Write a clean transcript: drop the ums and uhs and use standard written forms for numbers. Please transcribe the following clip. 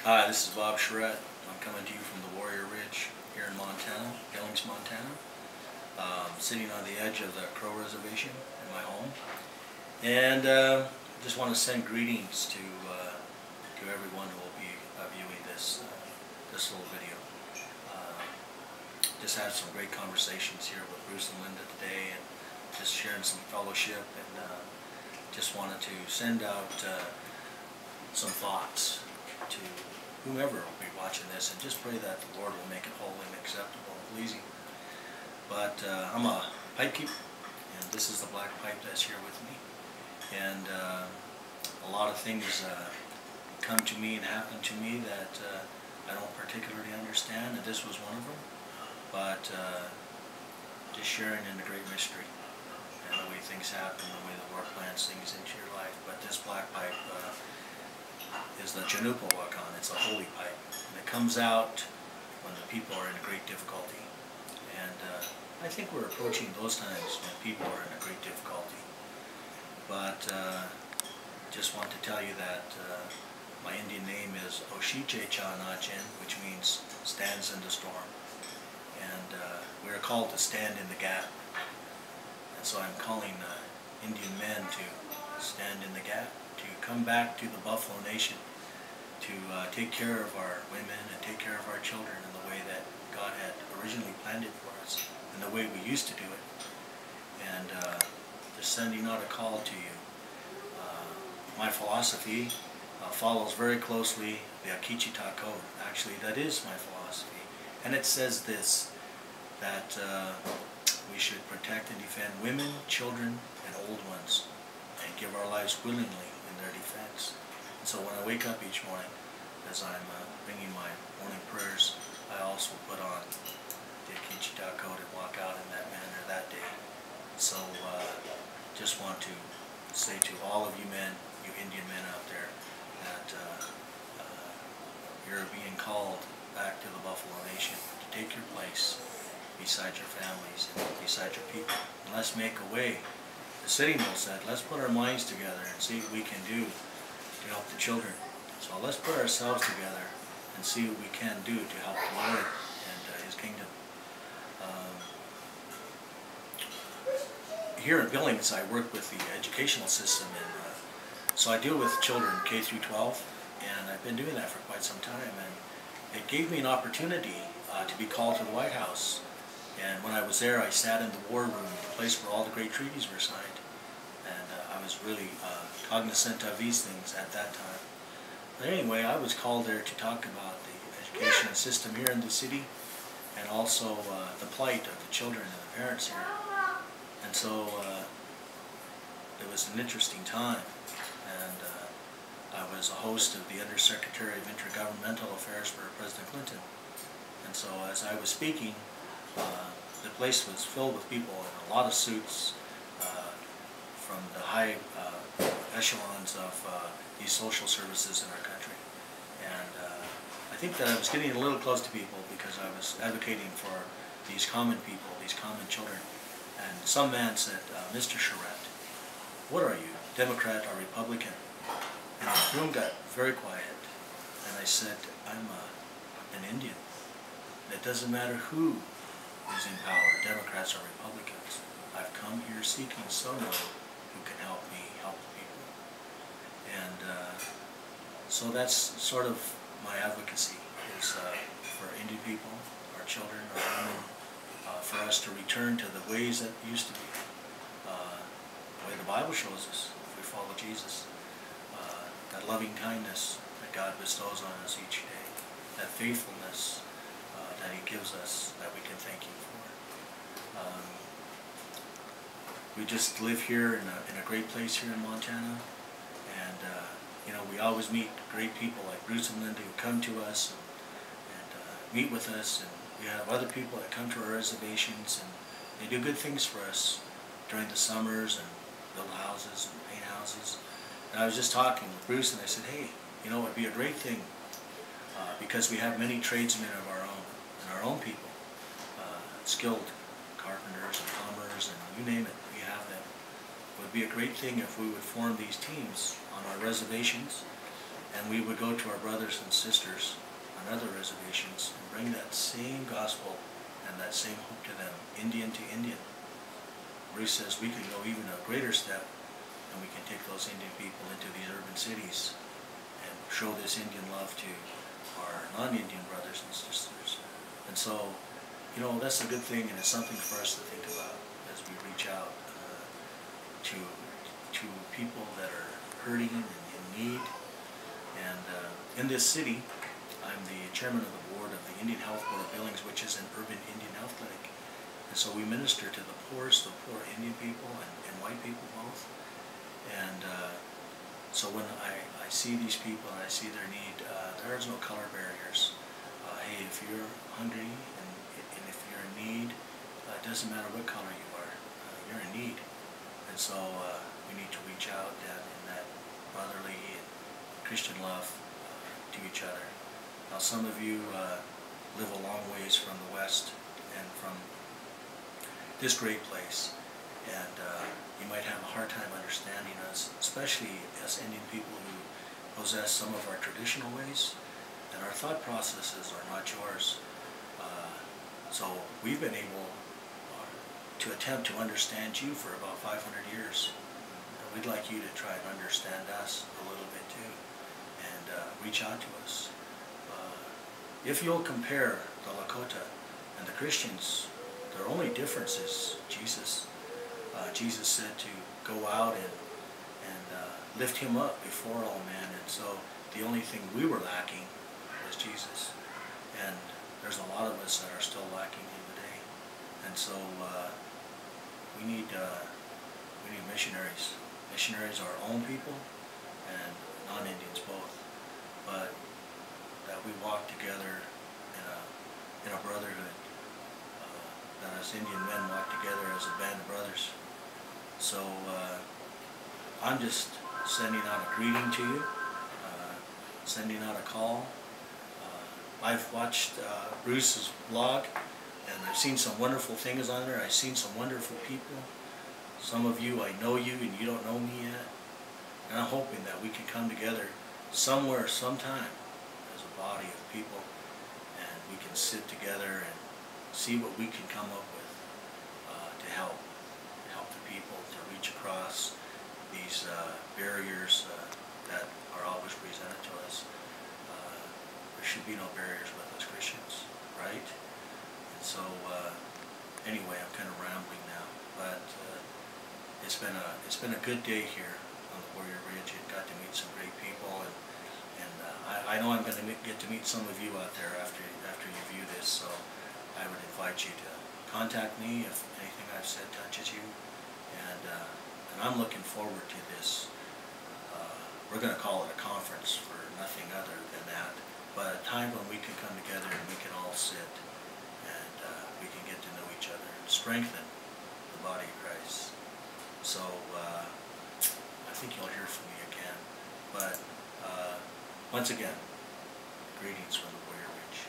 Hi, this is Bob Charette. I'm coming to you from the Warrior Ridge here in Montana, Billings, Montana. Sitting on the edge of the Crow Reservation in my home. And just want to send greetings to everyone who will be viewing this little video. Just had some great conversations here with Bruce and Linda today, and just sharing some fellowship, and just wanted to send out some thoughts to whomever will be watching this, and just pray that the Lord will make it holy and acceptable and pleasing. But I'm a pipe keeper, and this is the black pipe that's here with me. And a lot of things come to me and happen to me that I don't particularly understand, and this was one of them. But just sharing in the great mystery and the way things happen, the way the Lord plans things into your life. But this black pipe is the Janupa Wakan. It's a holy pipe, and it comes out when the people are in great difficulty. And I think we're approaching those times when people are in a great difficulty. But just want to tell you that my Indian name is Oshiche Cha Nachen, which means stands in the storm. And we are called to stand in the gap. And so I'm calling Indian men to stand in the gap, to come back to the Buffalo Nation, to take care of our women and take care of our children in the way that God had originally planned it for us, and the way we used to do it. And just sending out a call to you. My philosophy follows very closely the Akichita Code. Actually, that is my philosophy. And it says this, that we should protect and defend women, children, and old ones, and give our lives willingly in their defense. And so when I wake up each morning, as I'm bringing my morning prayers, I also put on the Akichita Code and walk out in that manner that day. So just want to say to all of you men, you Indian men out there, that you're being called back to the Buffalo Nation to take your place beside your families and beside your people. And let's make a way. The sitting bull said, let's put our minds together and see what we can do to help the children. So let's put ourselves together and see what we can do to help the Lord and His kingdom. Here in Billings, I work with the educational system, and so I deal with children K through 12, and I've been doing that for quite some time. And it gave me an opportunity to be called to the White House. And when I was there, I sat in the war room, the place where all the great treaties were signed. And I was really cognizant of these things at that time. But anyway, I was called there to talk about the education system here in the city, and also the plight of the children and the parents here. And so it was an interesting time. And I was a host of the Undersecretary of Intergovernmental Affairs for President Clinton. And so as I was speaking, the place was filled with people in a lot of suits from the high echelons of these social services in our country. And I think that I was getting a little close to people because I was advocating for these common people, these common children. And some man said, Mr. Charette, what are you, Democrat or Republican? And the room got very quiet. And I said, I'm an Indian. It doesn't matter who is in power, Democrats or Republicans. I've come here seeking someone who can help me help the people. And so that's sort of my advocacy, is for Indian people, our children, our women, for us to return to the ways that used to be, the way the Bible shows us, if we follow Jesus, that loving kindness that God bestows on us each day, that faithfulness that He gives us, that we can thank Him for. We just live here in a great place here in Montana, and you know, we always meet great people like Bruce and Linda who come to us and meet with us, and we have other people that come to our reservations, and they do good things for us during the summers and build houses and paint houses. And I was just talking with Bruce, and I said, hey, you know, it would be a great thing because we have many tradesmen of our own, and our own people, skilled carpenters and plumbers and you name it, we have them. It would be a great thing if we would form these teams on our reservations And we would go to our brothers and sisters on other reservations and bring that same gospel and that same hope to them, Indian to Indian. Bruce says we can go even a greater step, and we can take those Indian people into these urban cities and show this Indian love to our non-Indian brothers and sisters. And so, you know, that's a good thing, and it's something for us to think about as we reach out to people that are hurting and in need. And in this city, I'm the chairman of the board of the Indian Health Board of Billings, which is an urban Indian health clinic. And so we minister to the poorest of poor Indian people and white people both. And so when I see these people and I see their need, there is no color barriers. Hey, if you're hungry and if you're in need, it doesn't matter what color you are, you're in need. And so we need to reach out in that brotherly and Christian love to each other. Now some of you live a long ways from the West and from this great place, and you might have a hard time understanding us, especially as Indian people who possess some of our traditional ways, and our thought processes are not yours. So we've been able to attempt to understand you for about 500 years. We'd like you to try and understand us a little bit too, and reach out to us. If you'll compare the Lakota and the Christians, their only difference is Jesus. Jesus said to go out and lift him up before all men, and so the only thing we were lacking was Jesus. And there's a lot of us that are still lacking him today. And so we need missionaries. Missionaries are our own people and non-Indians both, but that we walk together in a brotherhood, that as Indian men walk together as a band of brothers. So I'm just sending out a greeting to you, sending out a call. I've watched Bruce's blog, and I've seen some wonderful things on there. I've seen some wonderful people. Some of you, I know you and you don't know me yet. And I'm hoping that we can come together somewhere, sometime, as a body of people, and we can sit together and see what we can come up with to help the people to reach across these barriers that are always presented to us. There should be no barriers with us Christians, right? And so, anyway, I'm kind of rambling now, but it's been a good day here on the Warrior Ridge, and got to meet some great people, and I know I'm going to get to meet some of you out there after you view this. So I would invite you to contact me if anything I've said touches you, and I'm looking forward to this. We're going to call it a conference for nothing other than that, but a time when we can come together and we can all sit and we can get to know each other and strengthen the body of Christ. So I think you'll hear from me again. But once again, greetings from the Warrior Ridge.